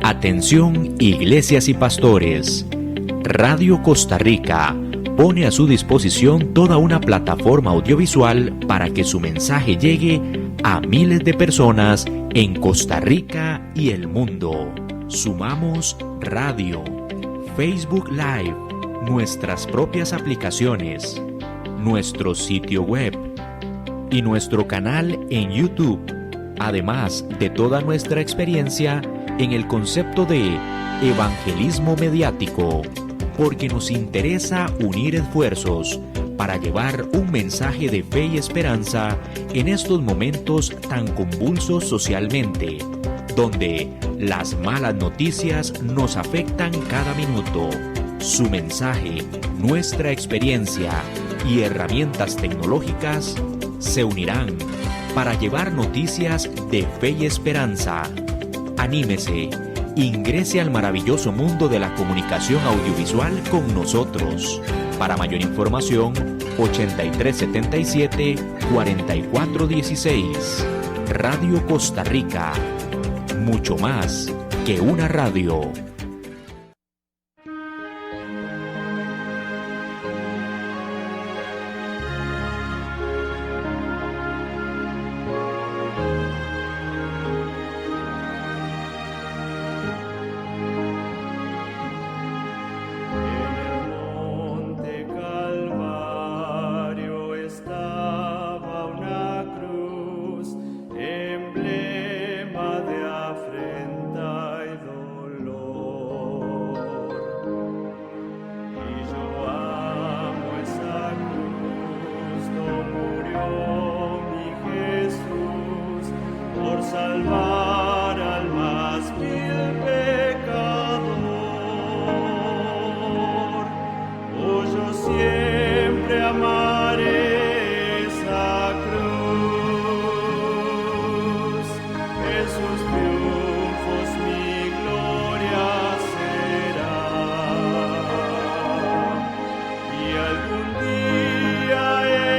Atención, iglesias y pastores. Radio Costa Rica pone a su disposición toda una plataforma audiovisual para que su mensaje llegue a miles de personas en Costa Rica y el mundo. Sumamos radio, Facebook Live, nuestras propias aplicaciones, nuestro sitio web y nuestro canal en YouTube, además de toda nuestra experiencia en el concepto de evangelismo mediático, porque nos interesa unir esfuerzos para llevar un mensaje de fe y esperanza en estos momentos tan convulsos socialmente, donde las malas noticias nos afectan cada minuto. Su mensaje, nuestra experiencia y herramientas tecnológicas se unirán para llevar noticias de fe y esperanza. Anímese, ingrese al maravilloso mundo de la comunicación audiovisual con nosotros. Para mayor información, 8377-4416. Radio Costa Rica. Mucho más que una radio. Salvar al más vil pecador. Oh, yo siempre amaré esa cruz. Esos triunfos mi gloria será. Y algún día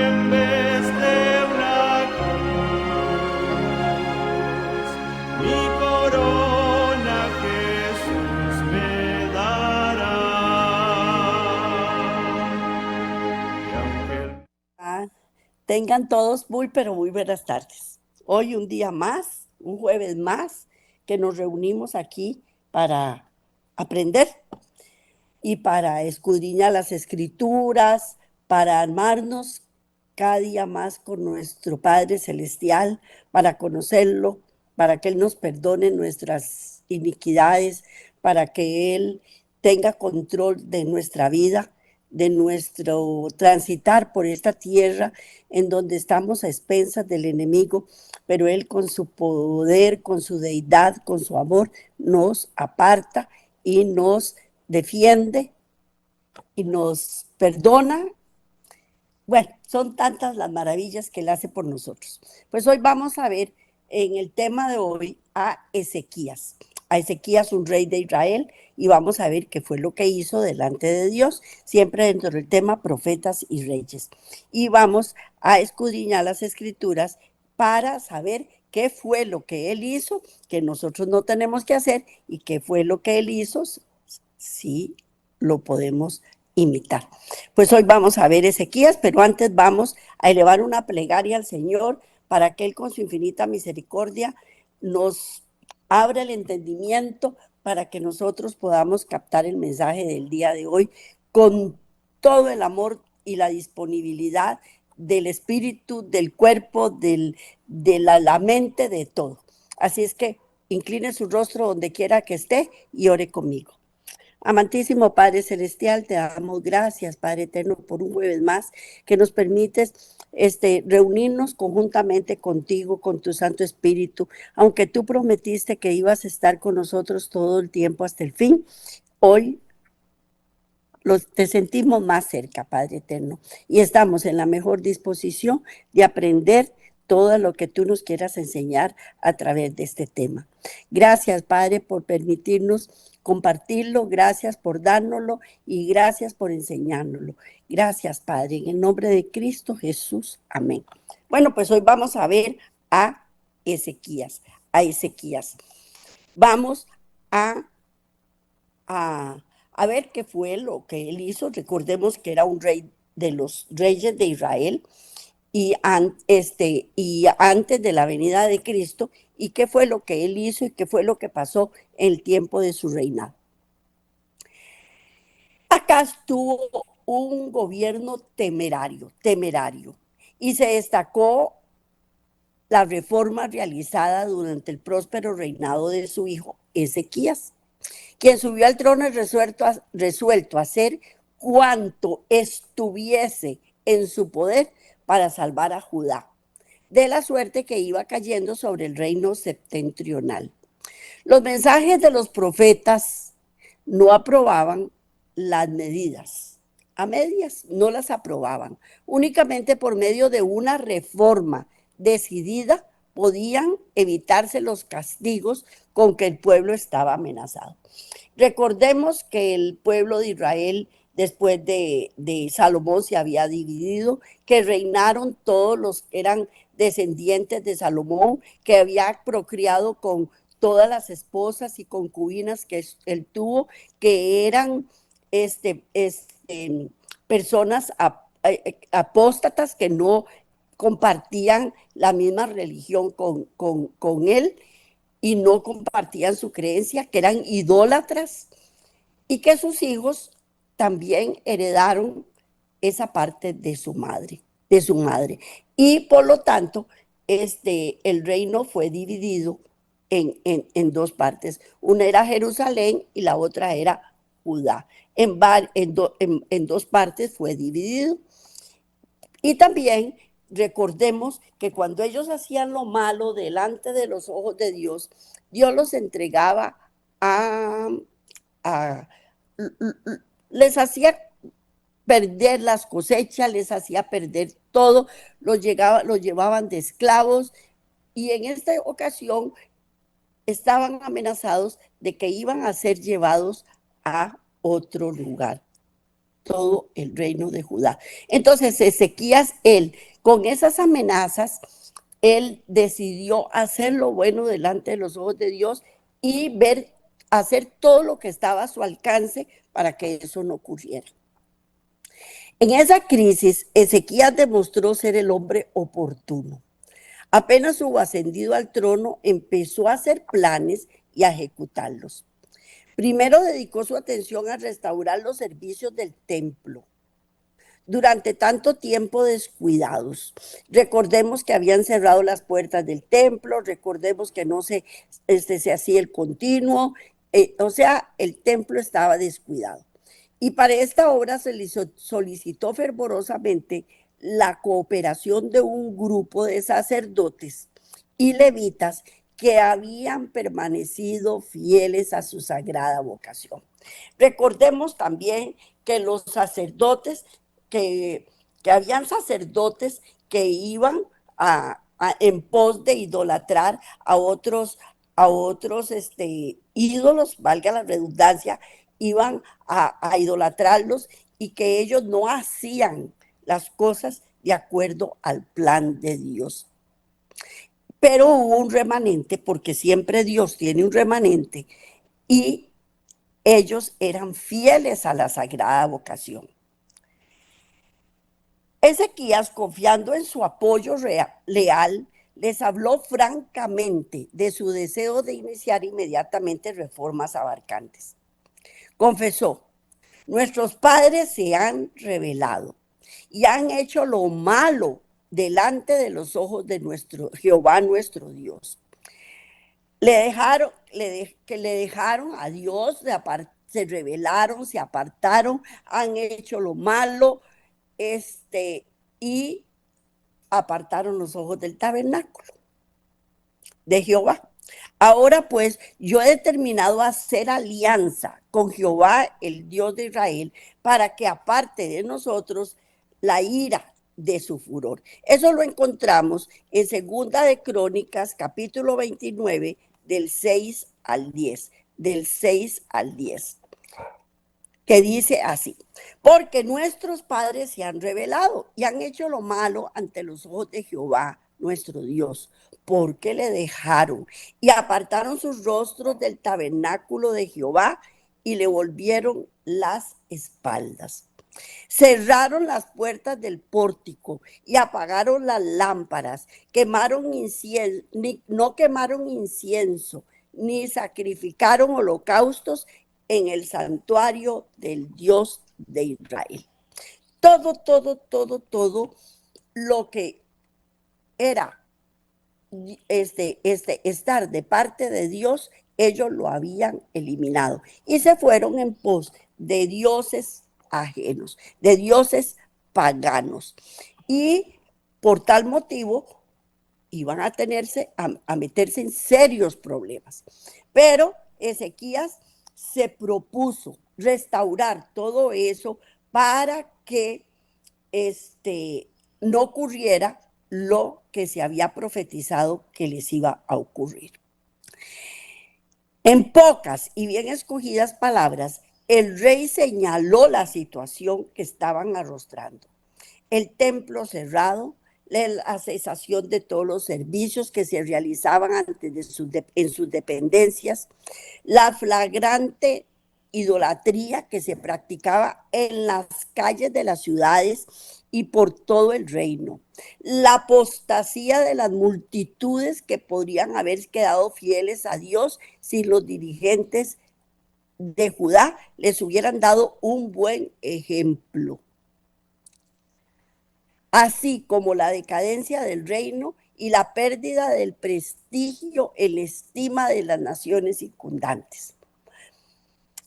en vez de una cruz, mi corona Jesús me dará. Y aunque Tengan todos muy, pero muy buenas tardes. Hoy un día más, un jueves más, que nos reunimos aquí para aprender y para escudriñar las escrituras, para armarnos cada día más con nuestro Padre Celestial, para conocerlo, para que Él nos perdone nuestras iniquidades, para que Él tenga control de nuestra vida, de nuestro transitar por esta tierra en donde estamos a expensas del enemigo, pero Él con su poder, con su deidad, con su amor, nos aparta y nos defiende y nos perdona. Bueno, son tantas las maravillas que Él hace por nosotros. Pues hoy vamos a ver en el tema de hoy a Ezequías, un rey de Israel, y vamos a ver qué fue lo que hizo delante de Dios, siempre dentro del tema profetas y reyes. Y vamos a escudriñar las escrituras para saber qué fue lo que él hizo, que nosotros no tenemos que hacer, y qué fue lo que él hizo, si lo podemos imitar. Pues hoy vamos a ver Ezequías, pero antes vamos a elevar una plegaria al Señor para que Él con su infinita misericordia nos abra el entendimiento para que nosotros podamos captar el mensaje del día de hoy con todo el amor y la disponibilidad del espíritu, del cuerpo, de la mente, de todo. Así es que incline su rostro donde quiera que esté y ore conmigo. Amantísimo Padre Celestial, te damos gracias, Padre Eterno, por un jueves más que nos permites reunirnos conjuntamente contigo, con tu Santo Espíritu, aunque tú prometiste que ibas a estar con nosotros todo el tiempo hasta el fin. Hoy te sentimos más cerca, Padre Eterno, y estamos en la mejor disposición de aprender todo lo que tú nos quieras enseñar a través de este tema. Gracias, Padre, por permitirnos compartirlo, gracias por dárnoslo y gracias por enseñárnoslo. Gracias, Padre, en el nombre de Cristo Jesús. Amén. Bueno, pues hoy vamos a ver a Ezequías. Vamos a, a ver qué fue lo que él hizo. Recordemos que era un rey de los reyes de Israel y antes de la venida de Cristo, y qué fue lo que él hizo y qué fue lo que pasó en el tiempo de su reinado. Acá estuvo un gobierno temerario, y se destacó la reforma realizada durante el próspero reinado de su hijo Ezequías, quien subió al trono resuelto a hacer cuanto estuviese en su poder para salvar a Judá de la suerte que iba cayendo sobre el reino septentrional. Los mensajes de los profetas no aprobaban las medidas, a medias no las aprobaban. Únicamente por medio de una reforma decidida podían evitarse los castigos con que el pueblo estaba amenazado. Recordemos que el pueblo de Israel después de Salomón se había dividido, que reinaron todos los que eran descendientes de Salomón, que había procreado con todas las esposas y concubinas que él tuvo, que eran personas apóstatas que no compartían la misma religión con él y no compartían su creencia, que eran idólatras, y que sus hijos también heredaron esa parte de su madre. Y por lo tanto, el reino fue dividido en dos partes. Una era Jerusalén y la otra era Judá. En dos partes fue dividido. Y también recordemos que cuando ellos hacían lo malo delante de los ojos de Dios, Dios los entregaba les hacía perder las cosechas, les hacía perder todo, los llevaban de esclavos, y en esta ocasión estaban amenazados de que iban a ser llevados a otro lugar, todo el reino de Judá. Entonces Ezequías, él, con esas amenazas, él decidió hacer lo bueno delante de los ojos de Dios y hacer todo lo que estaba a su alcance para que eso no ocurriera. En esa crisis, Ezequías demostró ser el hombre oportuno. Apenas hubo ascendido al trono, empezó a hacer planes y a ejecutarlos. Primero dedicó su atención a restaurar los servicios del templo, durante tanto tiempo descuidados. Recordemos que habían cerrado las puertas del templo, recordemos que no se hacía el continuo, o sea, el templo estaba descuidado. Y para esta obra se le solicitó fervorosamente la cooperación de un grupo de sacerdotes y levitas que habían permanecido fieles a su sagrada vocación. Recordemos también que los sacerdotes, que habían sacerdotes que iban en pos de idolatrar a otros ídolos, valga la redundancia, iban a idolatrarlos, y que ellos no hacían las cosas de acuerdo al plan de Dios. Pero hubo un remanente, porque siempre Dios tiene un remanente, y ellos eran fieles a la sagrada vocación. Ezequías, confiando en su apoyo leal, les habló francamente de su deseo de iniciar inmediatamente reformas abarcantes. Confesó: nuestros padres se han rebelado y han hecho lo malo delante de los ojos de Jehová nuestro Dios. Le dejaron a Dios, se rebelaron, se apartaron, han hecho lo malo, y apartaron los ojos del tabernáculo de Jehová. Ahora pues, yo he determinado hacer alianza con Jehová, el Dios de Israel, para que aparte de nosotros la ira de su furor. Eso lo encontramos en Segunda de Crónicas, capítulo 29, del 6 al 10, que dice así: porque nuestros padres se han rebelado y han hecho lo malo ante los ojos de Jehová nuestro Dios, porque le dejaron y apartaron sus rostros del tabernáculo de Jehová y le volvieron las espaldas. Cerraron las puertas del pórtico y apagaron las lámparas, quemaron incienso, no quemaron incienso, ni sacrificaron holocaustos en el santuario del Dios de Israel. Todo lo que era estar de parte de Dios, ellos lo habían eliminado y se fueron en pos de dioses ajenos, de dioses paganos. Y por tal motivo iban a meterse en serios problemas. Pero Ezequías se propuso restaurar todo eso para que no ocurriera lo que se había profetizado que les iba a ocurrir. En pocas y bien escogidas palabras, el rey señaló la situación que estaban arrostrando. El templo cerrado, la cesación de todos los servicios que se realizaban antes en sus dependencias, la flagrante idolatría que se practicaba en las calles de las ciudades y por todo el reino, la apostasía de las multitudes que podrían haber quedado fieles a Dios si los dirigentes de Judá les hubieran dado un buen ejemplo, así como la decadencia del reino y la pérdida del prestigio en la estima de las naciones circundantes.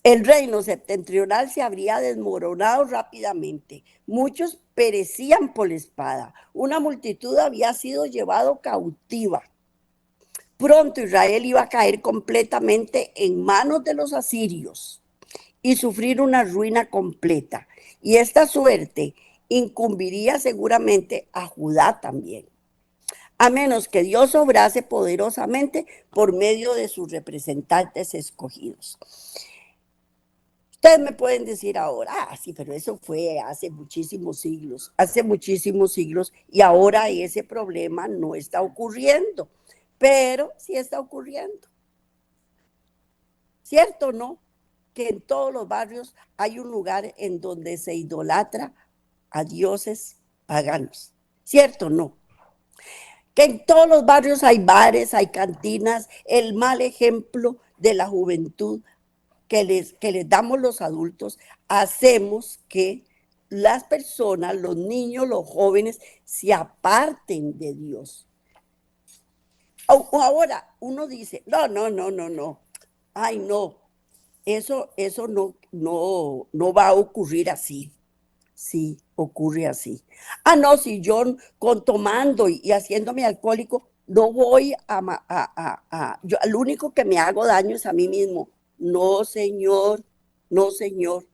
El reino septentrional se habría desmoronado rápidamente. Muchos perecían por la espada. Una multitud había sido llevado cautiva. Pronto Israel iba a caer completamente en manos de los asirios y sufrir una ruina completa. Y esta suerte incumbiría seguramente a Judá también, a menos que Dios obrase poderosamente por medio de sus representantes escogidos. Ustedes me pueden decir ahora, sí, pero eso fue hace muchísimos siglos, y ahora ese problema no está ocurriendo, pero sí está ocurriendo. ¿Cierto o no? Que en todos los barrios hay un lugar en donde se idolatra a dioses paganos. ¿Cierto o no? Que en todos los barrios hay bares, hay cantinas, el mal ejemplo de la juventud que les damos los adultos, hacemos que las personas, los niños, los jóvenes, se aparten de Dios. Ahora uno dice, no, ay no, eso no va a ocurrir así. Sí, ocurre así. No, si yo tomando y haciéndome alcohólico, no voy yo, al único que me hago daño es a mí mismo. No, señor, no, señor.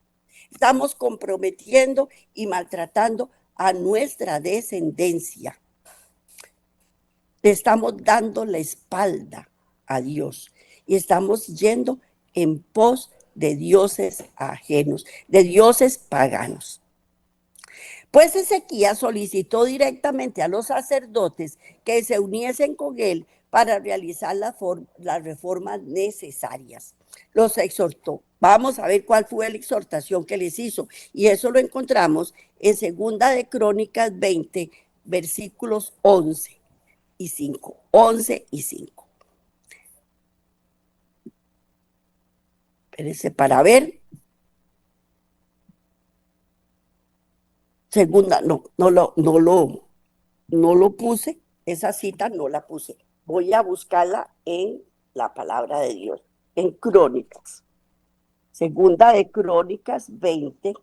Estamos comprometiendo y maltratando a nuestra descendencia. Le estamos dando la espalda a Dios y estamos yendo en pos de dioses ajenos, de dioses paganos. Pues Ezequías solicitó directamente a los sacerdotes que se uniesen con él para realizar las reformas necesarias. Los exhortó. Vamos a ver cuál fue la exhortación que les hizo. Y eso lo encontramos en 2 de Crónicas 20, versículos 11 y 5. 11 y 5. Espérense para ver. Segunda, no lo puse. Esa cita no la puse. Voy a buscarla en la palabra de Dios, en Crónicas. 2 de Crónicas 20,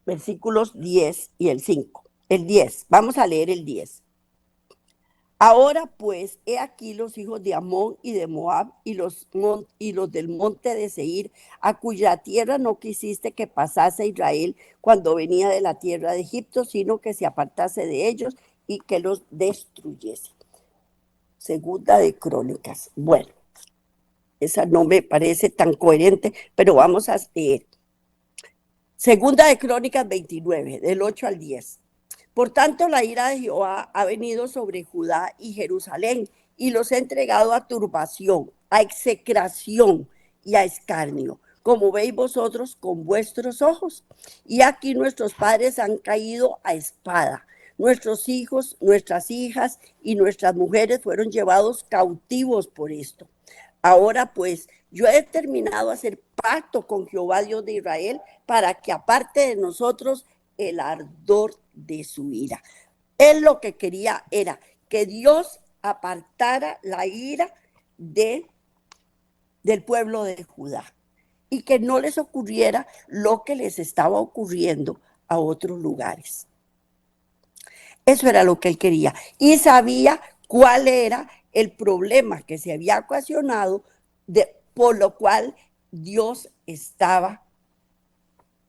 versículos 10 y el 5. El 10, vamos a leer el 10. Ahora pues, he aquí los hijos de Amón y de Moab y los del monte de Seir, a cuya tierra no quisiste que pasase Israel cuando venía de la tierra de Egipto, sino que se apartase de ellos y que los destruyese. 2 de Crónicas. Bueno, esa no me parece tan coherente, pero vamos a leer. Segunda de Crónicas 29, del 8 al 10. Por tanto, la ira de Jehová ha venido sobre Judá y Jerusalén y los ha entregado a turbación, a execración y a escarnio, como veis vosotros con vuestros ojos. Y aquí nuestros padres han caído a espada. Nuestros hijos, nuestras hijas y nuestras mujeres fueron llevados cautivos por esto. Ahora pues, yo he determinado hacer pacto con Jehová Dios de Israel para que aparte de nosotros el ardor de su ira. Él lo que quería era que Dios apartara la ira del pueblo de Judá y que no les ocurriera lo que les estaba ocurriendo a otros lugares. Eso era lo que él quería y sabía cuál era el problema que se había ocasionado, por lo cual Dios estaba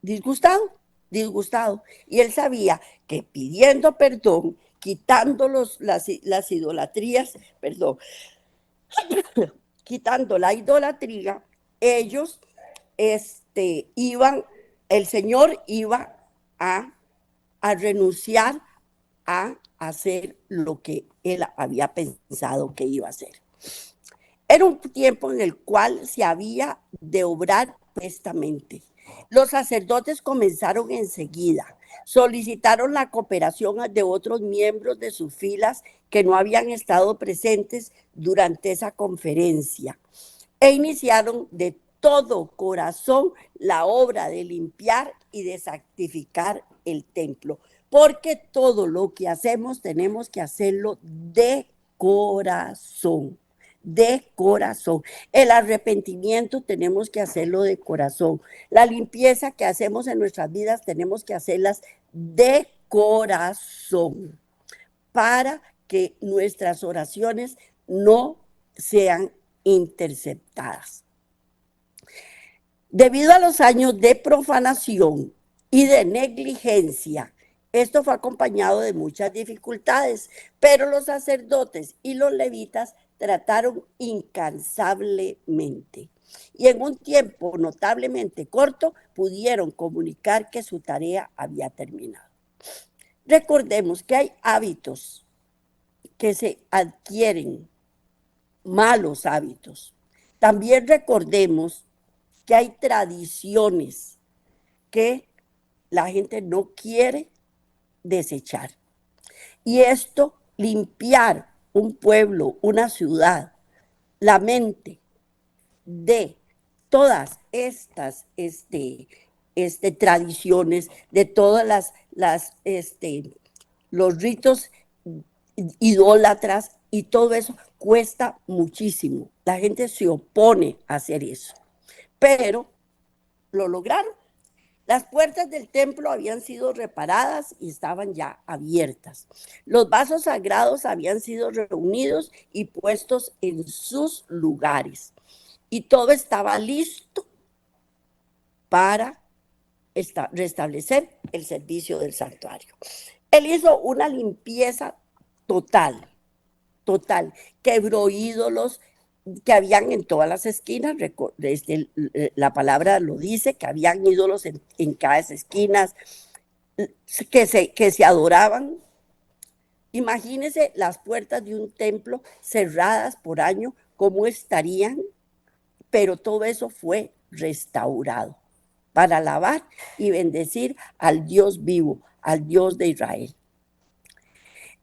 disgustado. Y él sabía que pidiendo perdón, quitando las idolatrías, quitando la idolatría, ellos el Señor iba a renunciar a hacer lo que él había pensado que iba a hacer. Era un tiempo en el cual se había de obrar prestamente. Los sacerdotes comenzaron enseguida, solicitaron la cooperación de otros miembros de sus filas que no habían estado presentes durante esa conferencia e iniciaron de todo corazón la obra de limpiar y de santificar el templo, porque todo lo que hacemos tenemos que hacerlo de corazón. De corazón. El arrepentimiento tenemos que hacerlo de corazón. La limpieza que hacemos en nuestras vidas tenemos que hacerlas de corazón para que nuestras oraciones no sean interceptadas. Debido a los años de profanación y de negligencia, esto fue acompañado de muchas dificultades, pero los sacerdotes y los levitas trataron incansablemente y en un tiempo notablemente corto pudieron comunicar que su tarea había terminado. Recordemos que hay hábitos que se adquieren, malos hábitos. También recordemos que hay tradiciones que la gente no quiere desechar. Y esto, limpiar un pueblo, una ciudad, la mente de todas estas tradiciones, de todas los ritos idólatras y todo eso cuesta muchísimo. La gente se opone a hacer eso, pero lo lograron. Las puertas del templo habían sido reparadas y estaban ya abiertas. Los vasos sagrados habían sido reunidos y puestos en sus lugares. Y todo estaba listo para restablecer el servicio del santuario. Él hizo una limpieza total. Quebró ídolos que habían en todas las esquinas, la palabra lo dice, que habían ídolos en cada esquina, que se adoraban. Imagínense las puertas de un templo cerradas por año, cómo estarían, pero todo eso fue restaurado para alabar y bendecir al Dios vivo, al Dios de Israel.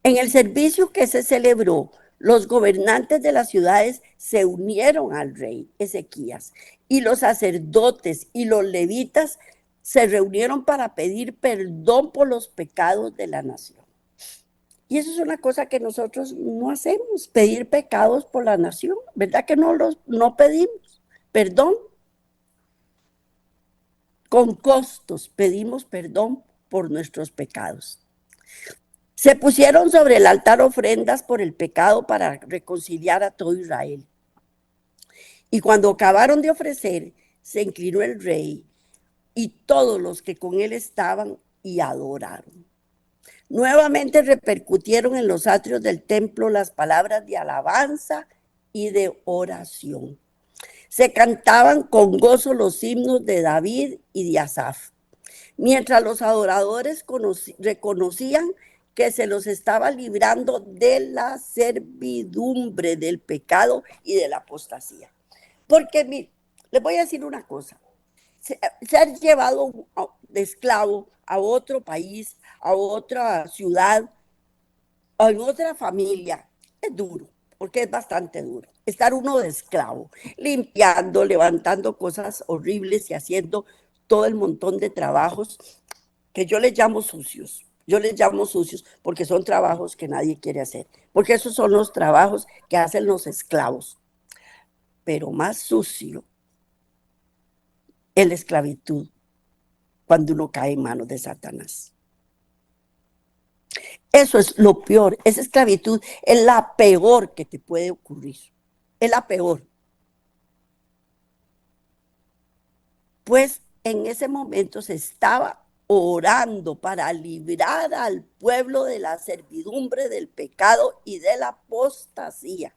En el servicio que se celebró, los gobernantes de las ciudades se unieron al rey Ezequías y los sacerdotes y los levitas se reunieron para pedir perdón por los pecados de la nación. Y eso es una cosa que nosotros no hacemos, pedir pecados por la nación, ¿verdad que no pedimos perdón? Con costos pedimos perdón por nuestros pecados. Se pusieron sobre el altar ofrendas por el pecado para reconciliar a todo Israel. Y cuando acabaron de ofrecer, se inclinó el rey y todos los que con él estaban y adoraron. Nuevamente repercutieron en los atrios del templo las palabras de alabanza y de oración. Se cantaban con gozo los himnos de David y de Asaf. mientras los adoradores reconocían que se los estaba librando de la servidumbre, del pecado y de la apostasía. Porque les voy a decir una cosa, ser llevado de esclavo a otro país, a otra ciudad, en otra familia, es duro, porque es bastante duro. Estar uno de esclavo, limpiando, levantando cosas horribles y haciendo todo el montón de trabajos que yo les llamo sucios. Yo les llamo sucios porque son trabajos que nadie quiere hacer, porque esos son los trabajos que hacen los esclavos. Pero más sucio es la esclavitud cuando uno cae en manos de Satanás. Eso es lo peor. Esa esclavitud es la peor que te puede ocurrir. Es la peor. Pues en ese momento se estaba orando para librar al pueblo de la servidumbre, del pecado y de la apostasía.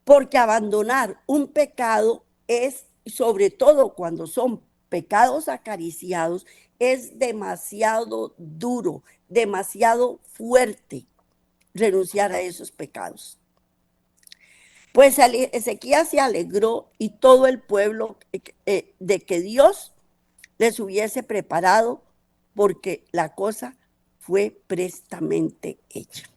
Porque abandonar un pecado es, sobre todo cuando son pecados acariciados, es demasiado duro, demasiado fuerte renunciar a esos pecados. Pues Ezequías se alegró y todo el pueblo de que Dios les hubiese preparado, porque la cosa fue prestamente hecha.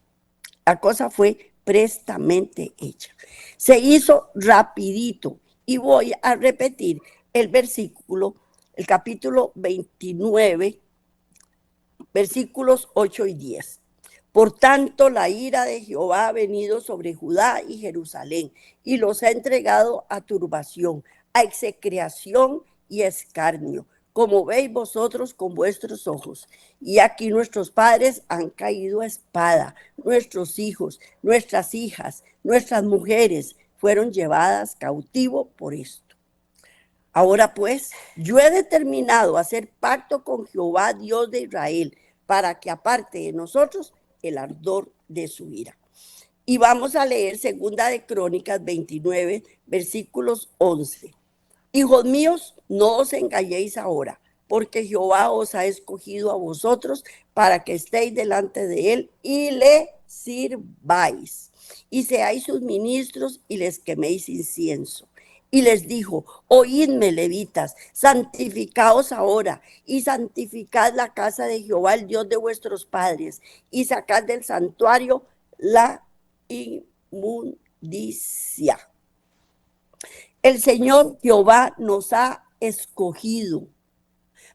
La cosa fue prestamente hecha. Se hizo rapidito y voy a repetir el versículo, el capítulo 29, versículos 8 y 10. Por tanto, la ira de Jehová ha venido sobre Judá y Jerusalén y los ha entregado a turbación, a execración y escarnio, como veis vosotros con vuestros ojos. Y aquí nuestros padres han caído a espada, nuestros hijos, nuestras hijas, nuestras mujeres fueron llevadas cautivo por esto. Ahora pues, yo he determinado hacer pacto con Jehová, Dios de Israel, para que aparte de nosotros el ardor de su ira. Y vamos a leer segunda de Crónicas 29, versículos 11. Hijos míos, no os engañéis ahora, porque Jehová os ha escogido a vosotros para que estéis delante de él y le sirváis, y seáis sus ministros y les queméis incienso. Y les dijo, oídme, levitas, santificaos ahora y santificad la casa de Jehová, el Dios de vuestros padres, y sacad del santuario la inmundicia. El Señor Jehová nos ha escogido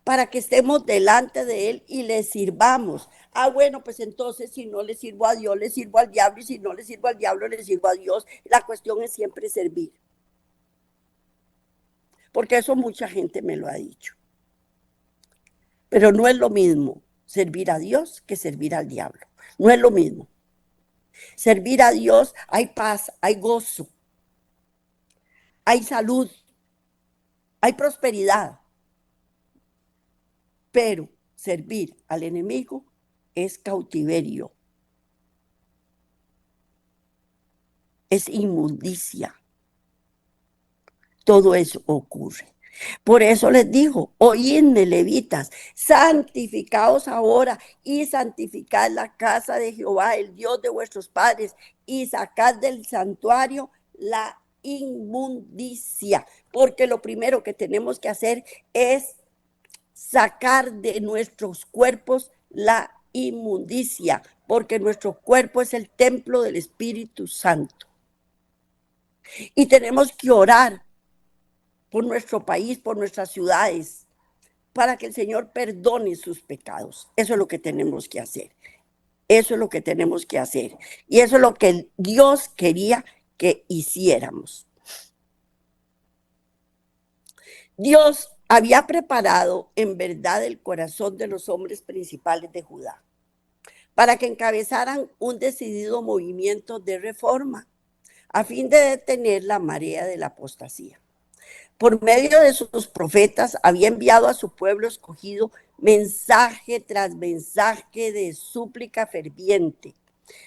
para que estemos delante de él y le sirvamos. Bueno, pues entonces si no le sirvo a Dios, le sirvo al diablo, y si no le sirvo al diablo, le sirvo a Dios. La cuestión es siempre servir. Porque eso mucha gente me lo ha dicho. Pero no es lo mismo servir a Dios que servir al diablo. No es lo mismo. Servir a Dios hay paz, hay gozo, hay salud, hay prosperidad. Pero servir al enemigo es cautiverio, es inmundicia. Todo eso ocurre. Por eso les dijo, oídme, levitas, santificaos ahora y santificad la casa de Jehová, el Dios de vuestros padres, y sacad del santuario la inmundicia. Porque lo primero que tenemos que hacer es sacar de nuestros cuerpos la inmundicia, porque nuestro cuerpo es el templo del Espíritu Santo. Y tenemos que orar por nuestro país, por nuestras ciudades, para que el Señor perdone sus pecados. Eso es lo que tenemos que hacer. Eso es lo que tenemos que hacer. Y eso es lo que Dios quería que hiciéramos. Dios había preparado en verdad el corazón de los hombres principales de Judá para que encabezaran un decidido movimiento de reforma a fin de detener la marea de la apostasía. Por medio de sus profetas había enviado a su pueblo escogido mensaje tras mensaje de súplica ferviente,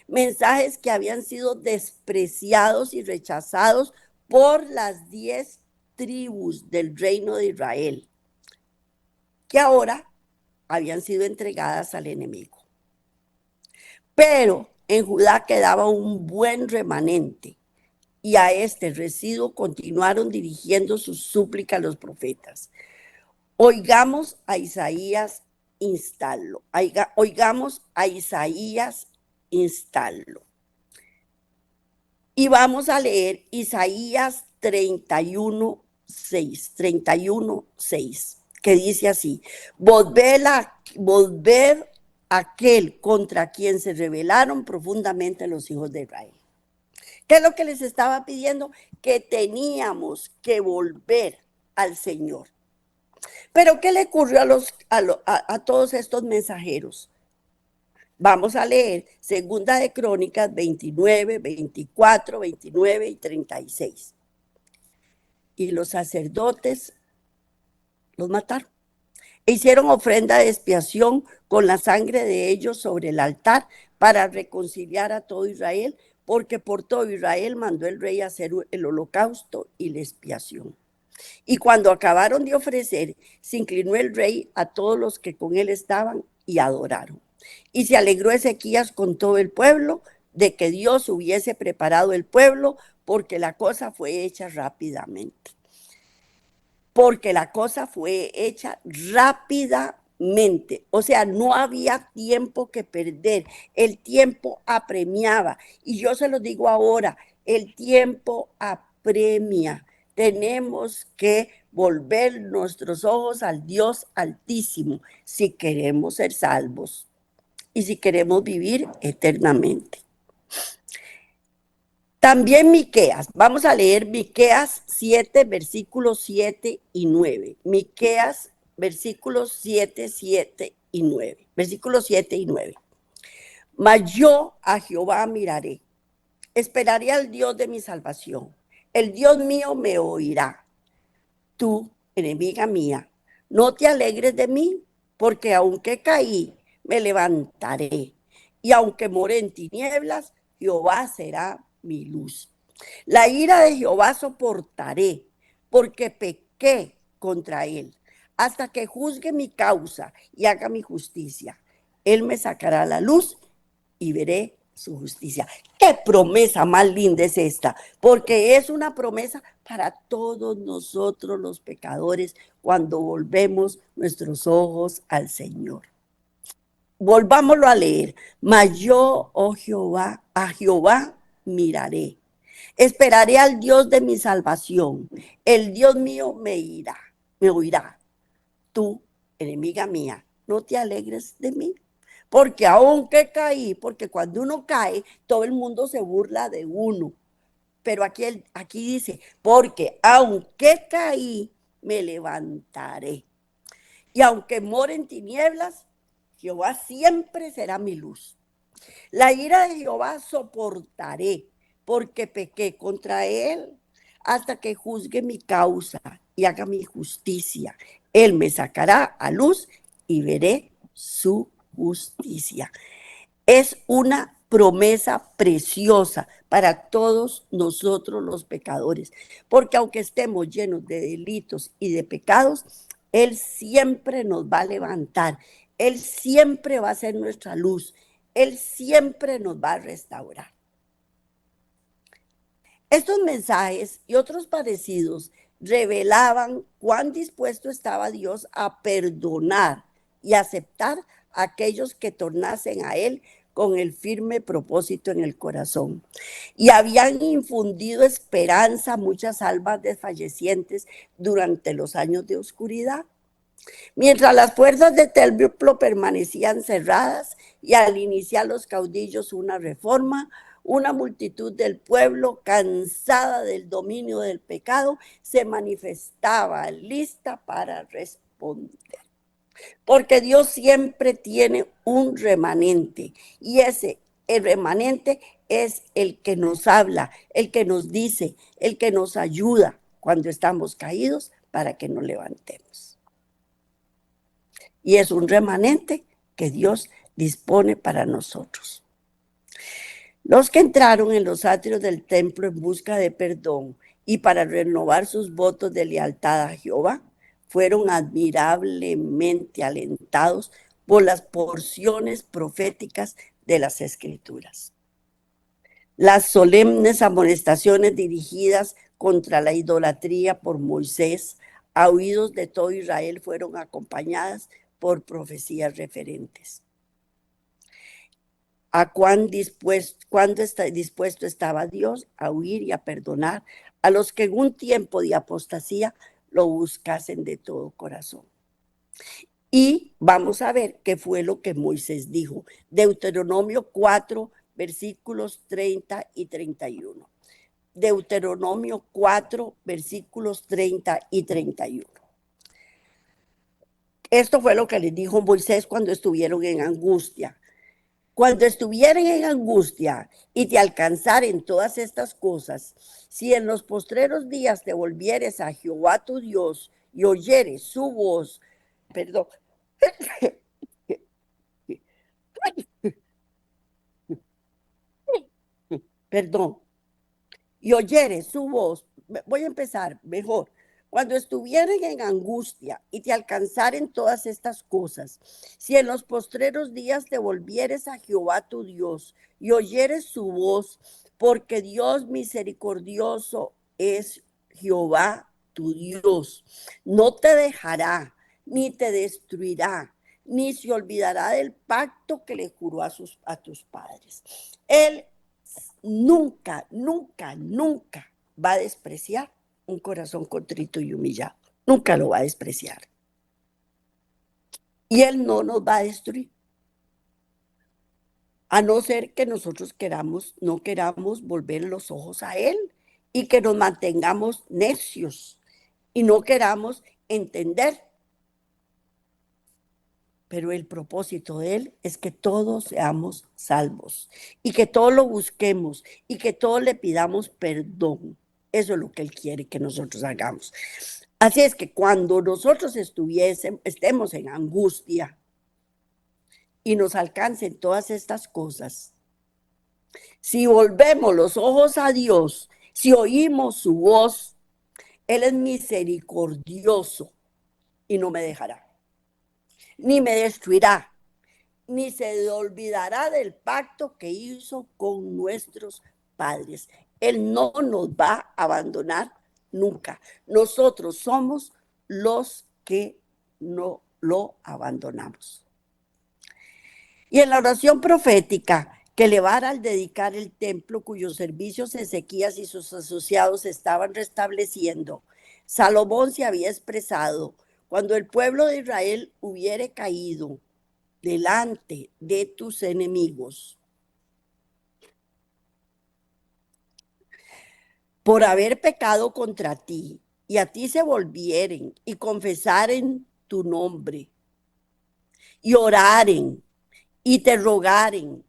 mensajes que habían sido despreciados y rechazados por las 10 tribus del reino de Israel. que ahora habían sido entregadas al enemigo. Pero en Judá quedaba un buen remanente, y a este residuo continuaron dirigiendo sus súplicas los profetas. Oigamos a Isaías instarlo. Oigamos a Isaías instarlo. Y vamos a leer Isaías 31:6, que dice así: volver aquel contra quien se rebelaron profundamente los hijos de Israel. ¿Qué es lo que les estaba pidiendo? Que teníamos que volver al Señor. Pero ¿qué le ocurrió a todos estos mensajeros? Vamos a leer Segunda de Crónicas 29, 24, 29 y 36. Y los sacerdotes los mataron. E hicieron ofrenda de expiación con la sangre de ellos sobre el altar para reconciliar a todo Israel, porque por todo Israel mandó el rey a hacer el holocausto y la expiación. Y cuando acabaron de ofrecer, se inclinó el rey a todos los que con él estaban y adoraron. Y se alegró Ezequías con todo el pueblo de que Dios hubiese preparado el pueblo, porque la cosa fue hecha rápidamente. Porque la cosa fue hecha rápidamente. O sea, no había tiempo que perder. El tiempo apremiaba. Y yo se lo digo ahora, el tiempo apremia. Tenemos que volver nuestros ojos al Dios Altísimo si queremos ser salvos y si queremos vivir eternamente. También Miqueas, vamos a leer Miqueas 7, versículos 7 y 9. Miqueas, versículos 7, 7 y 9. Versículos 7 y 9. Mas yo a Jehová miraré, esperaré al Dios de mi salvación. El Dios mío me oirá. Tú, enemiga mía, no te alegres de mí, porque aunque caí, me levantaré. Y aunque more en tinieblas, Jehová será mi luz. La ira de Jehová soportaré, porque pequé contra él, hasta que juzgue mi causa y haga mi justicia. Él me sacará a la luz y veré su justicia. ¡Qué promesa más linda es esta! Porque es una promesa para todos nosotros los pecadores cuando volvemos nuestros ojos al Señor. Volvámoslo a leer. Mas yo, oh Jehová, a Jehová miraré. Esperaré al Dios de mi salvación. El Dios mío me oirá. Tú, enemiga mía, no te alegres de mí. Porque aunque caí, porque cuando uno cae, todo el mundo se burla de uno. Pero aquí dice, porque aunque caí, me levantaré. Y aunque more en tinieblas, Jehová siempre será mi luz. La ira de Jehová soportaré, porque pequé contra él, hasta que juzgue mi causa y haga mi justicia. Él me sacará a luz y veré su justicia. Es una promesa preciosa para todos nosotros los pecadores, porque aunque estemos llenos de delitos y de pecados, Él siempre nos va a levantar, Él siempre va a ser nuestra luz, Él siempre nos va a restaurar. Estos mensajes y otros parecidos revelaban cuán dispuesto estaba Dios a perdonar y aceptar a aquellos que tornasen a Él con el firme propósito en el corazón. Y habían infundido esperanza a muchas almas desfallecientes durante los años de oscuridad. Mientras las fuerzas del templo permanecían cerradas y al iniciar los caudillos una reforma, una multitud del pueblo, cansada del dominio del pecado, se manifestaba lista para responder. Porque Dios siempre tiene un remanente y el remanente es el que nos habla, el que nos dice, el que nos ayuda cuando estamos caídos para que nos levantemos. Y es un remanente que Dios dispone para nosotros. Los que entraron en los atrios del templo en busca de perdón y para renovar sus votos de lealtad a Jehová, fueron admirablemente alentados por las porciones proféticas de las Escrituras. Las solemnes amonestaciones dirigidas contra la idolatría por Moisés a oídos de todo Israel fueron acompañadas por profecías referentes. A cuán dispuesto estaba Dios a huir y a perdonar a los que en un tiempo de apostasía lo buscasen de todo corazón. Y vamos a ver qué fue lo que Moisés dijo. Deuteronomio 4, versículos 30 y 31. Deuteronomio 4, versículos 30 y 31. Esto fue lo que les dijo Moisés cuando estuvieron en angustia. Cuando estuvieren en angustia y te alcanzaren todas estas cosas, si en los postreros días te volvieres a Jehová tu Dios y oyeres su voz, y oyeres su voz, voy a empezar mejor. Cuando estuvieren en angustia y te alcanzaren todas estas cosas, si en los postreros días te volvieres a Jehová tu Dios y oyeres su voz, porque Dios misericordioso es Jehová tu Dios, no te dejará, ni te destruirá, ni se olvidará del pacto que le juró a tus padres. Él nunca, nunca, nunca va a despreciar un corazón contrito y humillado. Nunca lo va a despreciar. Y Él no nos va a destruir. A no ser que nosotros no queramos volver los ojos a Él y que nos mantengamos necios y no queramos entender. Pero el propósito de Él es que todos seamos salvos y que todos lo busquemos y que todos le pidamos perdón. Eso es lo que Él quiere que nosotros hagamos. Así es que cuando nosotros estemos en angustia y nos alcancen todas estas cosas, si volvemos los ojos a Dios, si oímos su voz, Él es misericordioso y no me dejará, ni me destruirá, ni se olvidará del pacto que hizo con nuestros padres. Él no nos va a abandonar nunca. Nosotros somos los que no lo abandonamos. Y en la oración profética que elevara al dedicar el templo cuyos servicios Ezequías y sus asociados estaban restableciendo, Salomón se había expresado: cuando el pueblo de Israel hubiere caído delante de tus enemigos por haber pecado contra ti, y a ti se volvieren y confesaren tu nombre, y oraren, y te rogaren,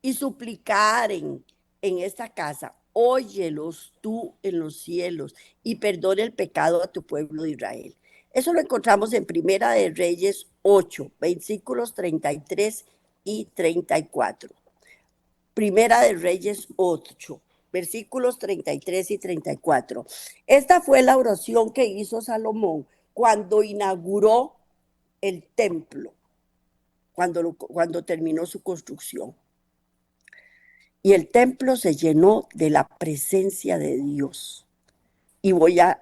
y suplicaren en esta casa, óyelos tú en los cielos, y perdone el pecado a tu pueblo de Israel. Eso lo encontramos en Primera de Reyes 8, versículos 33 y 34. Primera de Reyes 8, versículos 33 y 34. Esta fue la oración que hizo Salomón cuando inauguró el templo, cuando terminó su construcción. Y el templo se llenó de la presencia de Dios. Y voy a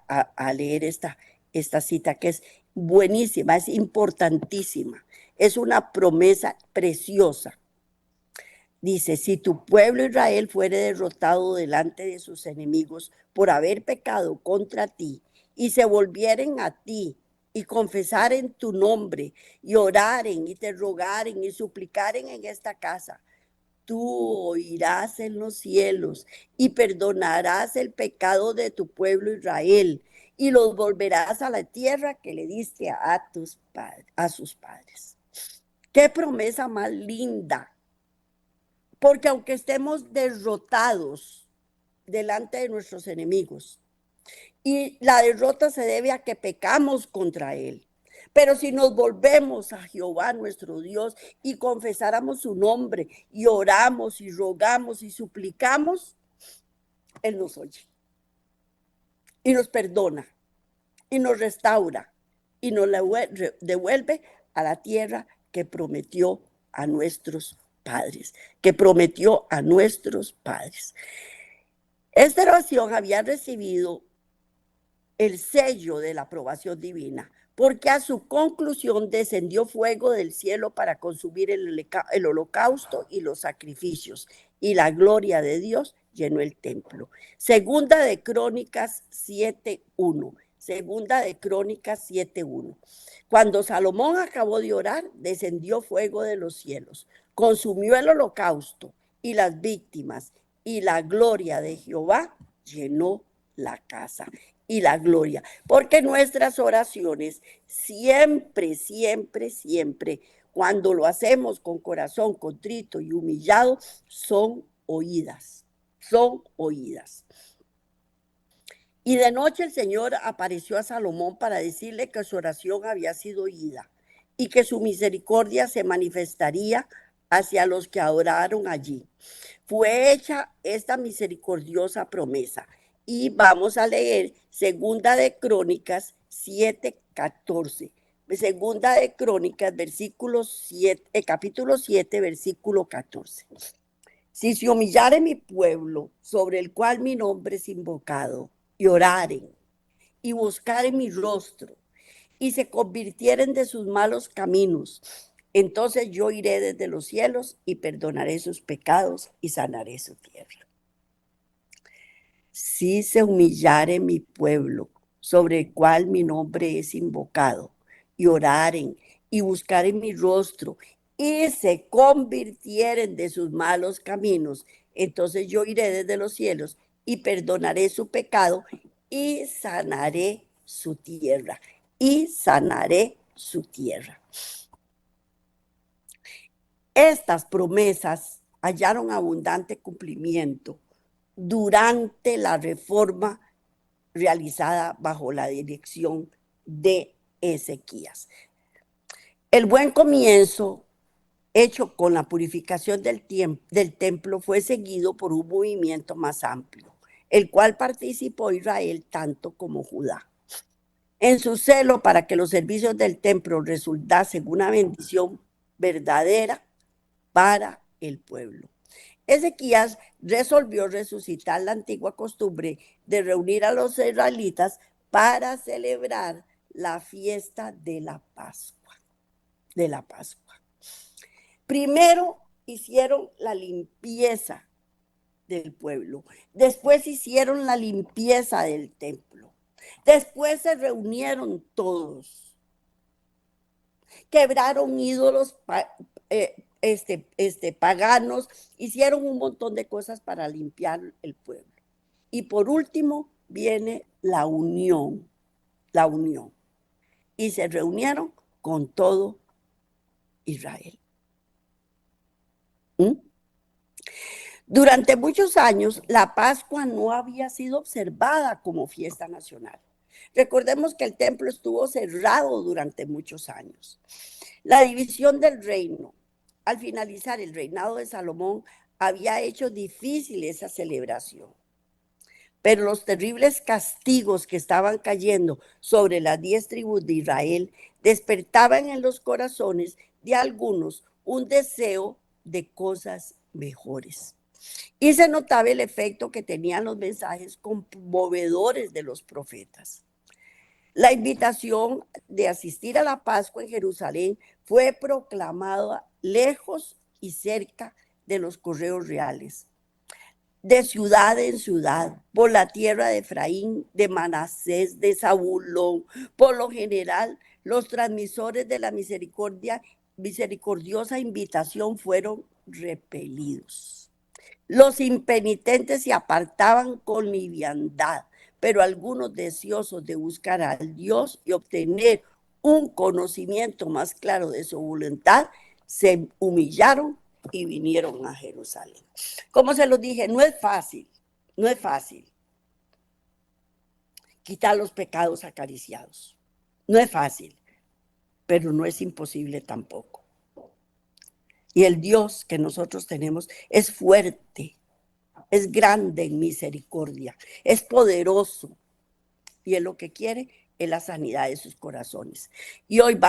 leer esta cita que es buenísima, es importantísima. Es una promesa preciosa. Dice: si tu pueblo Israel fuere derrotado delante de sus enemigos por haber pecado contra ti, y se volvieren a ti, y confesaren tu nombre, y oraren, y te rogaren, y suplicaren en esta casa, tú oirás en los cielos, y perdonarás el pecado de tu pueblo Israel, y los volverás a la tierra que le diste a sus padres. ¡Qué promesa más linda! Porque aunque estemos derrotados delante de nuestros enemigos, y la derrota se debe a que pecamos contra Él, pero si nos volvemos a Jehová nuestro Dios y confesáramos su nombre y oramos y rogamos y suplicamos, Él nos oye y nos perdona y nos restaura y nos la devuelve a la tierra que prometió a nuestros padres, que prometió a nuestros padres. Esta oración había recibido el sello de la aprobación divina, porque a su conclusión descendió fuego del cielo para consumir el holocausto y los sacrificios, y la gloria de Dios llenó el templo. Segunda de Crónicas 7:1. Segunda de Crónicas 7:1. Cuando Salomón acabó de orar, descendió fuego de los cielos, consumió el holocausto y las víctimas, y la gloria de Jehová llenó la casa. Y la gloria, porque nuestras oraciones siempre, siempre, siempre, cuando lo hacemos con corazón contrito y humillado, son oídas, son oídas. Y de noche el Señor apareció a Salomón para decirle que su oración había sido oída y que su misericordia se manifestaría hacia los que adoraron allí. Fue hecha esta misericordiosa promesa. Y vamos a leer Segunda de Crónicas 7:14. Segunda de Crónicas, capítulo 7, versículo 14. Si se humillare mi pueblo, sobre el cual mi nombre es invocado, y oraren, y buscaren mi rostro, y se convirtieren de sus malos caminos, entonces yo iré desde los cielos y perdonaré sus pecados y sanaré su tierra. Si se humillare mi pueblo, sobre el cual mi nombre es invocado, y oraren, y buscaren mi rostro, y se convirtieren de sus malos caminos, entonces yo iré desde los cielos y perdonaré su pecado y sanaré su tierra. Y sanaré su tierra. Estas promesas hallaron abundante cumplimiento durante la reforma realizada bajo la dirección de Ezequías. El buen comienzo hecho con la purificación del templo fue seguido por un movimiento más amplio, el cual participó Israel tanto como Judá. En su celo para que los servicios del templo resultasen una bendición verdadera para el pueblo. Ezequías resolvió resucitar la antigua costumbre de reunir a los israelitas para celebrar la fiesta de la Pascua. Primero hicieron la limpieza del pueblo, después hicieron la limpieza del templo, después se reunieron todos, quebraron ídolos paganos, hicieron un montón de cosas para limpiar el pueblo. Y por último viene la unión, y se reunieron con todo Israel. Durante muchos años, la Pascua no había sido observada como fiesta nacional. Recordemos que el templo estuvo cerrado durante muchos años. La división del reino, al finalizar el reinado de Salomón, había hecho difícil esa celebración. Pero los terribles castigos que estaban cayendo sobre las 10 tribus de Israel despertaban en los corazones de algunos un deseo de cosas mejores. Y se notaba el efecto que tenían los mensajes conmovedores de los profetas. La invitación de asistir a la Pascua en Jerusalén fue proclamada lejos y cerca de los correos reales, de ciudad en ciudad, por la tierra de Efraín, de Manasés, de Zabulón. Por lo general, los transmisores de la misericordiosa invitación fueron repelidos. Los impenitentes se apartaban con liviandad, pero algunos deseosos de buscar al Dios y obtener un conocimiento más claro de su voluntad, se humillaron y vinieron a Jerusalén. Como se los dije, no es fácil quitar los pecados acariciados. No es fácil, pero no es imposible tampoco. Y el Dios que nosotros tenemos es fuerte, es grande en misericordia, es poderoso. Y Él lo que quiere es la sanidad de sus corazones. Y hoy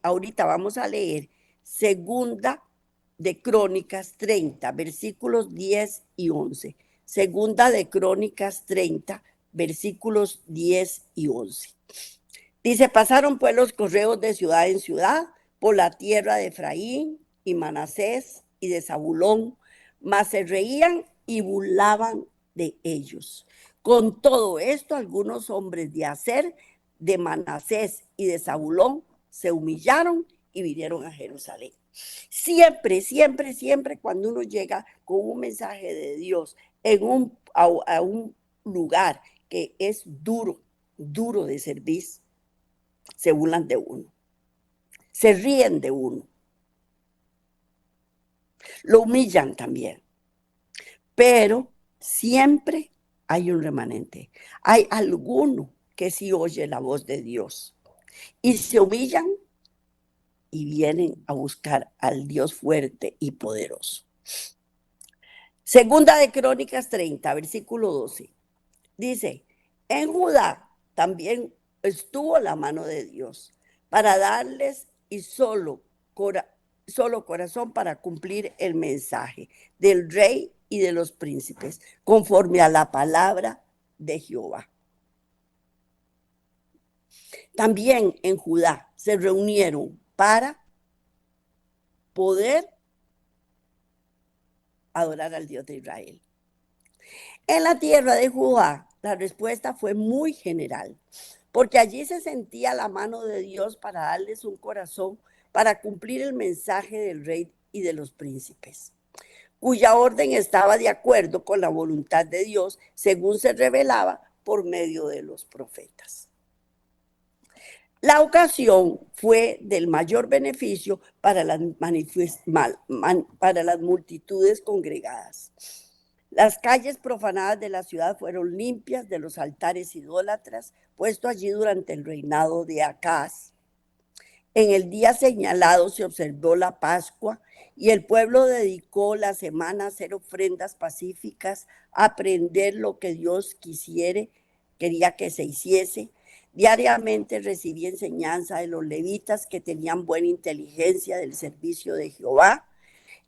ahorita vamos a leer Segunda de Crónicas 30, versículos 10 y 11. Segunda de Crónicas 30, versículos 10 y 11. Dice, pasaron pues los correos de ciudad en ciudad por la tierra de Efraín y Manasés y de Zabulón, mas se reían y burlaban de ellos. Con todo esto, algunos hombres de Aser, de Manasés y de Zabulón se humillaron y vinieron a Jerusalén. Siempre, siempre, siempre cuando uno llega con un mensaje de Dios a un lugar que es duro de servir, se burlan de uno, se ríen de uno, lo humillan también, pero siempre hay un remanente, hay alguno que sí oye la voz de Dios y se humillan y vienen a buscar al Dios fuerte y poderoso. Segunda de Crónicas 30, versículo 12, dice, en Judá también estuvo la mano de Dios para darles y solo corazón para cumplir el mensaje del rey y de los príncipes, conforme a la palabra de Jehová. También en Judá se reunieron para poder adorar al Dios de Israel. En la tierra de Judá, la respuesta fue muy general, porque allí se sentía la mano de Dios para darles un corazón para cumplir el mensaje del rey y de los príncipes, cuya orden estaba de acuerdo con la voluntad de Dios, según se revelaba por medio de los profetas. La ocasión fue del mayor beneficio para las multitudes congregadas. Las calles profanadas de la ciudad fueron limpias de los altares idólatras puestos allí durante el reinado de Acaz. En el día señalado se observó la Pascua y el pueblo dedicó la semana a hacer ofrendas pacíficas, a aprender lo que Dios quería que se hiciese. Diariamente recibí enseñanza de los levitas que tenían buena inteligencia del servicio de Jehová,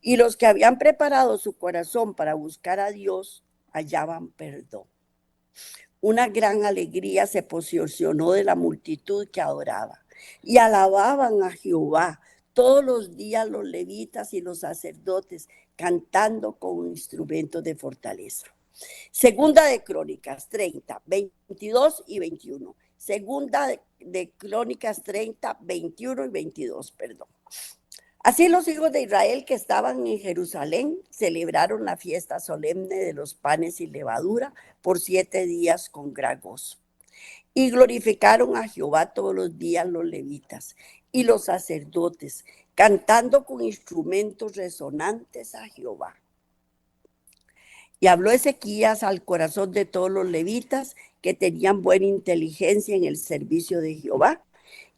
y los que habían preparado su corazón para buscar a Dios hallaban perdón. Una gran alegría se posesionó de la multitud que adoraba y alababan a Jehová todos los días los levitas y los sacerdotes, cantando con instrumentos de fortaleza. Segunda de Crónicas 30, 22 y 21. Segunda de Crónicas 30, 21 y 22, perdón. Así los hijos de Israel que estaban en Jerusalén celebraron la fiesta solemne de los panes sin levadura por 7 días con gran gozo. Y glorificaron a Jehová todos los días los levitas y los sacerdotes, cantando con instrumentos resonantes a Jehová. Y habló Ezequías al corazón de todos los levitas que tenían buena inteligencia en el servicio de Jehová,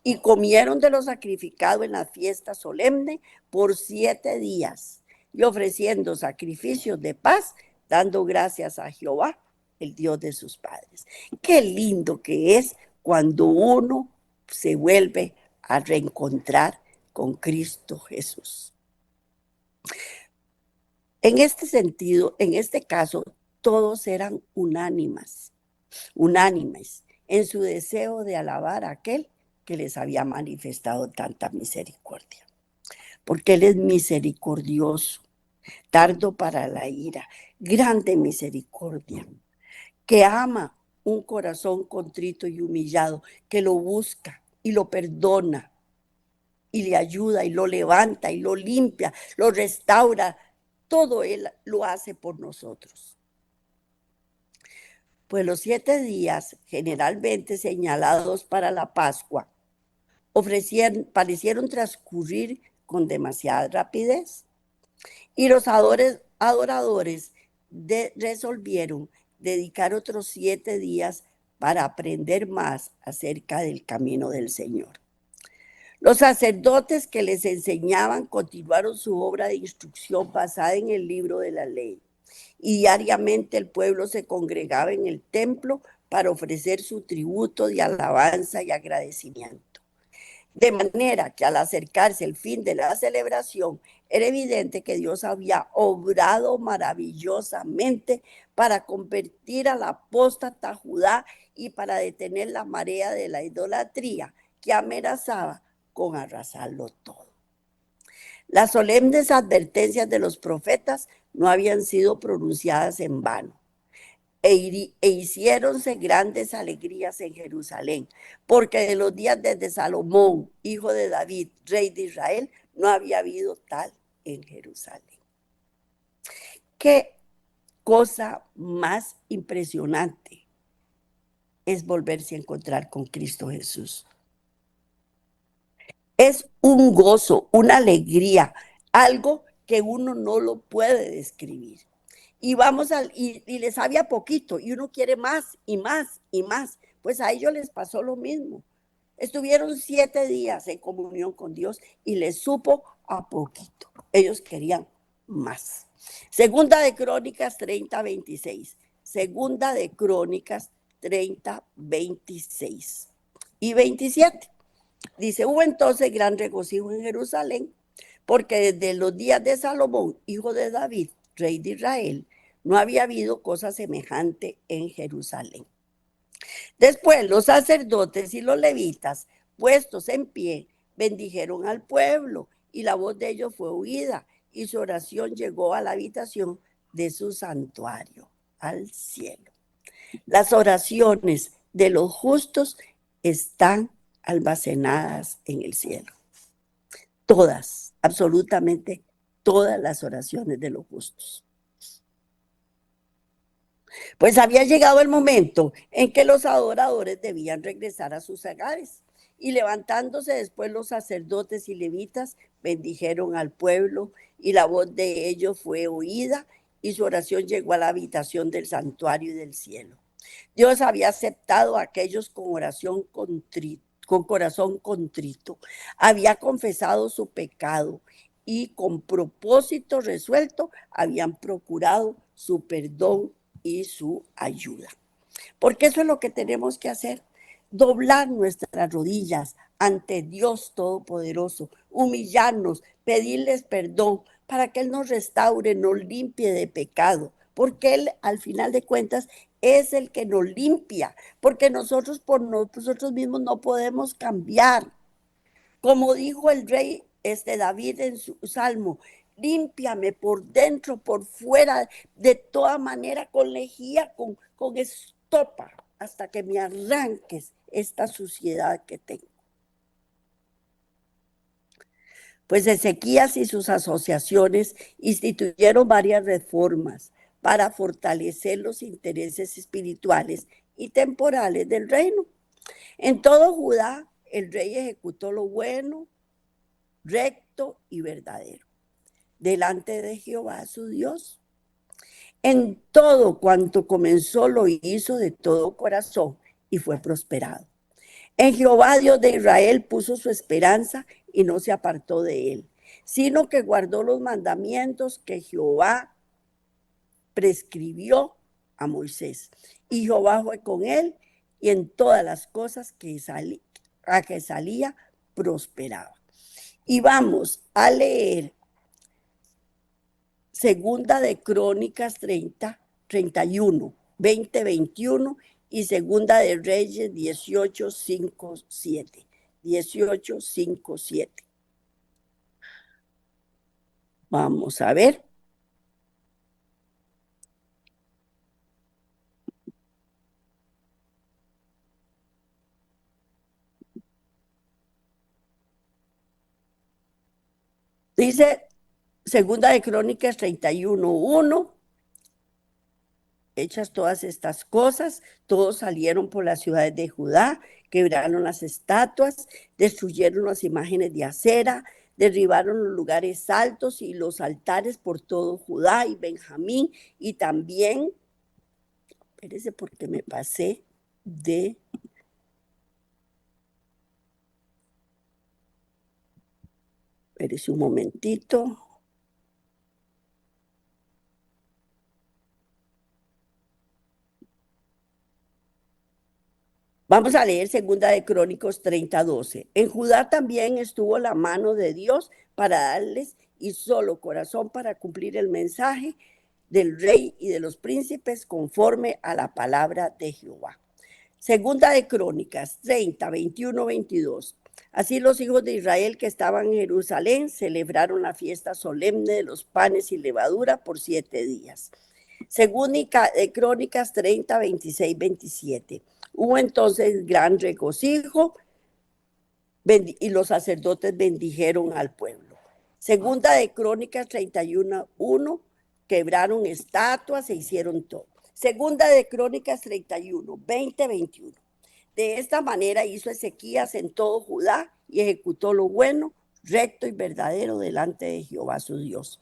y comieron de lo sacrificado en la fiesta solemne por 7 días, y ofreciendo sacrificios de paz, dando gracias a Jehová, el Dios de sus padres. Qué lindo que es cuando uno se vuelve a reencontrar con Cristo Jesús. En este sentido, en este caso, todos eran unánimes en su deseo de alabar a aquel que les había manifestado tanta misericordia. Porque Él es misericordioso, tardo para la ira, grande misericordia, que ama un corazón contrito y humillado, que lo busca y lo perdona y le ayuda y lo levanta y lo limpia, lo restaura. Todo Él lo hace por nosotros. Pues los 7 días generalmente señalados para la Pascua parecieron transcurrir con demasiada rapidez, y los adoradores resolvieron dedicar otros 7 días para aprender más acerca del camino del Señor. Los sacerdotes que les enseñaban continuaron su obra de instrucción basada en el libro de la ley, y diariamente el pueblo se congregaba en el templo para ofrecer su tributo de alabanza y agradecimiento. De manera que al acercarse el fin de la celebración, era evidente que Dios había obrado maravillosamente para convertir al apóstata Judá y para detener la marea de la idolatría que amenazaba con arrasarlo todo. Las solemnes advertencias de los profetas no habían sido pronunciadas en vano. Hiciéronse grandes alegrías en Jerusalén, porque de los días desde Salomón, hijo de David, rey de Israel, no había habido tal en Jerusalén. Qué cosa más impresionante es volverse a encontrar con Cristo Jesús. Es un gozo, una alegría, algo que uno no lo puede describir. Y les había poquito, y uno quiere más y más y más. Pues a ellos les pasó lo mismo. Estuvieron 7 días en comunión con Dios y les supo a poquito. Ellos querían más. Segunda de Crónicas 30:26. Segunda de Crónicas 30:26 y 27. Dice, hubo entonces gran regocijo en Jerusalén, porque desde los días de Salomón, hijo de David, rey de Israel, no había habido cosa semejante en Jerusalén. Después los sacerdotes y los levitas, puestos en pie, bendijeron al pueblo, y la voz de ellos fue oída, y su oración llegó a la habitación de su santuario, al cielo. Las oraciones de los justos están almacenadas en el cielo. Todas, absolutamente todas las oraciones de los justos. Pues había llegado el momento en que los adoradores debían regresar a sus hogares. Y levantándose después los sacerdotes y levitas bendijeron al pueblo, y la voz de ellos fue oída, y su oración llegó a la habitación del santuario y del cielo. Dios había aceptado a aquellos con corazón contrito, había confesado su pecado y con propósito resuelto habían procurado su perdón y su ayuda. Porque eso es lo que tenemos que hacer, doblar nuestras rodillas ante Dios Todopoderoso, humillarnos, pedirles perdón para que Él nos restaure, nos limpie de pecado, porque Él al final de cuentas es el que nos limpia, porque nosotros por nosotros mismos no podemos cambiar. Como dijo el rey David en su salmo, límpiame por dentro, por fuera, de toda manera, con lejía, con estopa, hasta que me arranques esta suciedad que tengo. Pues Ezequías y sus asociaciones instituyeron varias reformas para fortalecer los intereses espirituales y temporales del reino. En todo Judá, el rey ejecutó lo bueno, recto y verdadero, delante de Jehová su Dios. En todo cuanto comenzó lo hizo de todo corazón y fue prosperado. En Jehová Dios de Israel puso su esperanza y no se apartó de él, sino que guardó los mandamientos que Jehová prescribió a Moisés. Y Jehová fue con él, y en todas las cosas a que salía prosperaba. Y vamos a leer Segunda de Crónicas 31, 20, 21 y Segunda de Reyes 18, 5, 7. 18, 5, 7. Vamos a ver. Dice Segunda de Crónicas 31, 1. Hechas todas estas cosas, todos salieron por las ciudades de Judá, quebraron las estatuas, destruyeron las imágenes de acera, derribaron los lugares altos y los altares por todo Judá y Benjamín, y también, espérese porque me pasé de... Espérese un momentito. Vamos a leer segunda de Crónicos 30:12. En Judá también estuvo la mano de Dios para darles y solo corazón para cumplir el mensaje del rey y de los príncipes conforme a la palabra de Jehová. Segunda de Crónicas 30, 21, 22. Así los hijos de Israel que estaban en Jerusalén celebraron la fiesta solemne de los panes y levadura por 7 días. Segunda de Crónicas 30, 26, 27. Hubo entonces gran regocijo y los sacerdotes bendijeron al pueblo. Segunda de Crónicas 31, 1. Quebraron estatuas e hicieron todo. Segunda de Crónicas 31, 20, 21. De esta manera hizo Ezequías en todo Judá y ejecutó lo bueno, recto y verdadero delante de Jehová su Dios.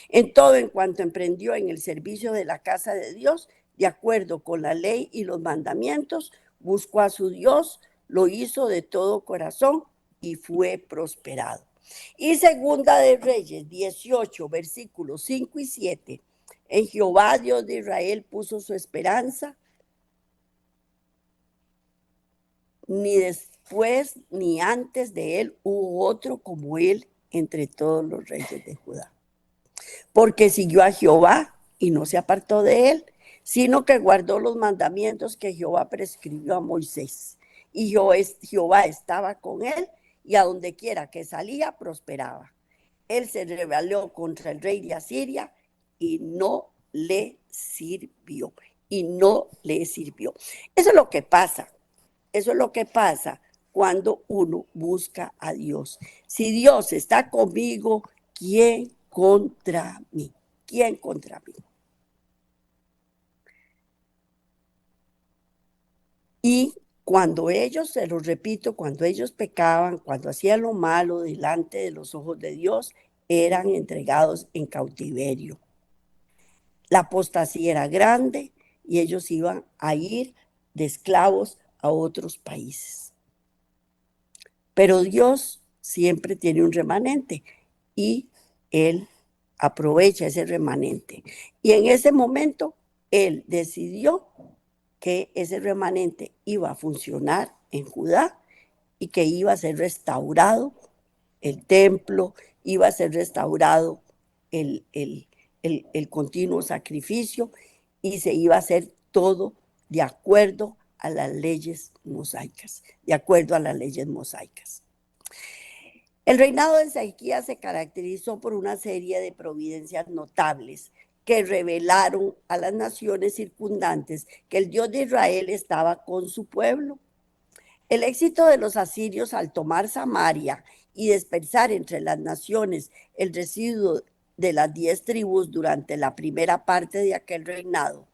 En todo en cuanto emprendió en el servicio de la casa de Dios, de acuerdo con la ley y los mandamientos, buscó a su Dios, lo hizo de todo corazón y fue prosperado. Y segunda de Reyes 18, versículos 5 y 7. En Jehová, Dios de Israel, puso su esperanza. Ni después ni antes de él hubo otro como él entre todos los reyes de Judá. Porque siguió a Jehová y no se apartó de él, sino que guardó los mandamientos que Jehová prescribió a Moisés. Y Jehová estaba con él y a donde quiera que salía prosperaba. Él se rebeló contra el rey de Asiria y no le sirvió. Eso es lo que pasa. Eso es lo que pasa cuando uno busca a Dios. Si Dios está conmigo, ¿quién contra mí? ¿Quién contra mí? Y cuando ellos, se los repito, cuando ellos pecaban, cuando hacían lo malo delante de los ojos de Dios, eran entregados en cautiverio. La apostasía era grande y ellos iban a ir de esclavos a otros países. Pero Dios siempre tiene un remanente y Él aprovecha ese remanente. Y en ese momento Él decidió que ese remanente iba a funcionar en Judá y que iba a ser restaurado el templo, iba a ser restaurado el continuo sacrificio y se iba a hacer todo de acuerdo a las leyes mosaicas, El reinado de Ezequías se caracterizó por una serie de providencias notables que revelaron a las naciones circundantes que el Dios de Israel estaba con su pueblo. El éxito de los asirios al tomar Samaria y dispersar entre las naciones el residuo de las 10 tribus durante la primera parte de aquel reinado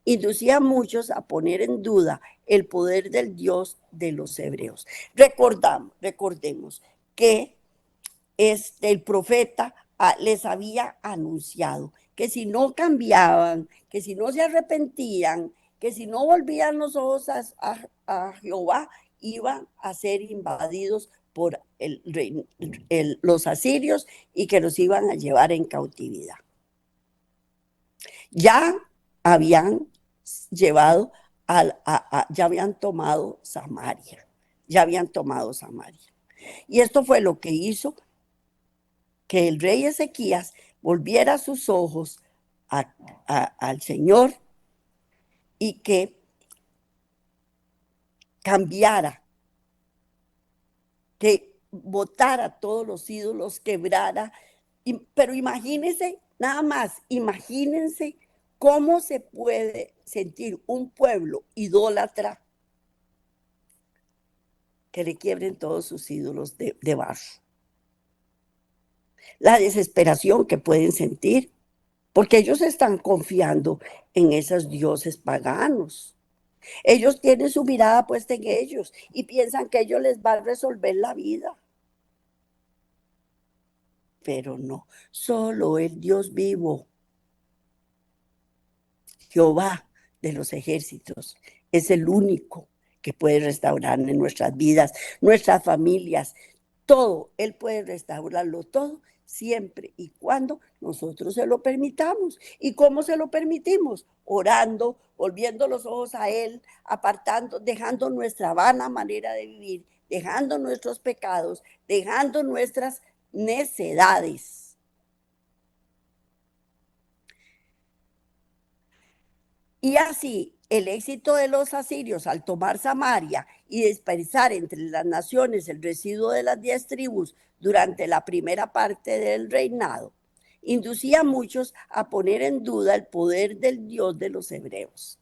inducía a muchos a poner en duda el poder del Dios de los hebreos. Recordemos que el profeta les había anunciado que si no cambiaban, que si no se arrepentían, que si no volvían los ojos a Jehová, iban a ser invadidos por los asirios y que los iban a llevar en cautividad. Ya habían llevado, ya habían tomado Samaria. Y esto fue lo que hizo que el rey Ezequías volviera sus ojos al Señor y que cambiara, que botara todos los ídolos, quebrara. Pero imagínense, nada más, imagínense cómo se puede sentir un pueblo idólatra que le quiebren todos sus ídolos de barro. La desesperación que pueden sentir, porque ellos están confiando en esos dioses paganos. Ellos tienen su mirada puesta en ellos y piensan que ellos les van a resolver la vida. Pero no, solo el Dios vivo, Jehová de los ejércitos, es el único que puede restaurar en nuestras vidas, nuestras familias, todo. Él puede restaurarlo todo siempre y cuando nosotros se lo permitamos. ¿Y cómo se lo permitimos? Orando, volviendo los ojos a Él, apartando, dejando nuestra vana manera de vivir, dejando nuestros pecados, dejando nuestras necedades. Y así, el éxito de los asirios al tomar Samaria y dispersar entre las naciones el residuo de las 10 tribus durante la primera parte del reinado, inducía a muchos a poner en duda el poder del Dios de los hebreos.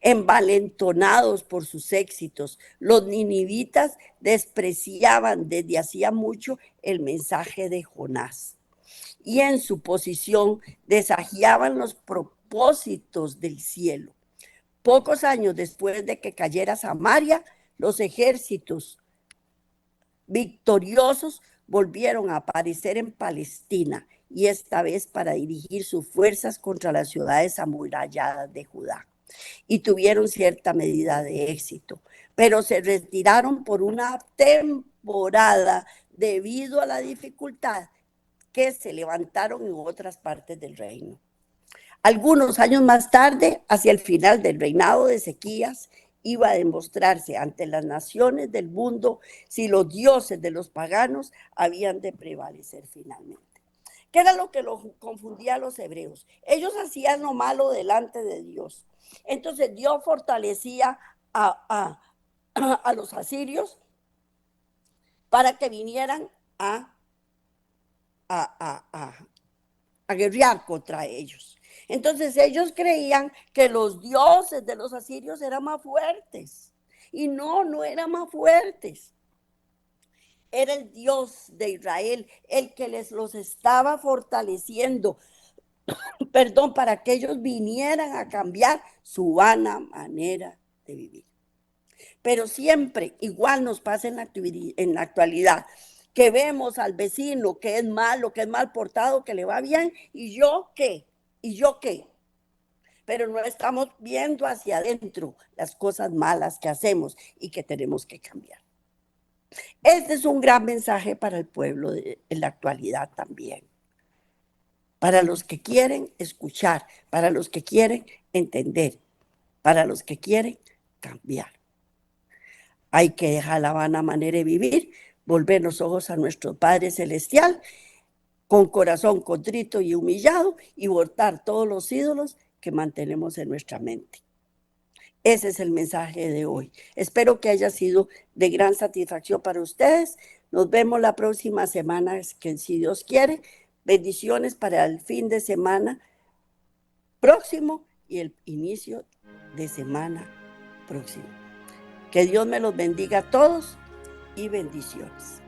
Envalentonados por sus éxitos, los ninivitas despreciaban desde hacía mucho el mensaje de Jonás y en su posición desafiaban los propósitos del cielo. Pocos años después de que cayera Samaria, los ejércitos victoriosos volvieron a aparecer en Palestina y esta vez para dirigir sus fuerzas contra las ciudades amuralladas de Judá. Y tuvieron cierta medida de éxito, pero se retiraron por una temporada debido a la dificultad que se levantaron en otras partes del reino. Algunos años más tarde, hacia el final del reinado de Ezequías, iba a demostrarse ante las naciones del mundo si los dioses de los paganos habían de prevalecer finalmente. ¿Qué era lo que los confundía a los hebreos? Ellos hacían lo malo delante de Dios. Entonces Dios fortalecía a los asirios para que vinieran a guerrear contra ellos. Entonces ellos creían que los dioses de los asirios eran más fuertes. Y no eran más fuertes. Era el Dios de Israel el que los estaba fortaleciendo, para que ellos vinieran a cambiar su vana manera de vivir. Pero siempre, igual nos pasa en la actualidad, que vemos al vecino que es malo, que es mal portado, que le va bien, ¿y yo qué? ¿Y yo qué? Pero no estamos viendo hacia adentro las cosas malas que hacemos y que tenemos que cambiar. Este es un gran mensaje para el pueblo en la actualidad también. Para los que quieren escuchar, para los que quieren entender, para los que quieren cambiar. Hay que dejar la vana manera de vivir, volver los ojos a nuestro Padre Celestial, con corazón contrito y humillado, y botar todos los ídolos que mantenemos en nuestra mente. Ese es el mensaje de hoy. Espero que haya sido de gran satisfacción para ustedes. Nos vemos la próxima semana, que si Dios quiere. Bendiciones para el fin de semana próximo y el inicio de semana próximo. Que Dios me los bendiga a todos y bendiciones.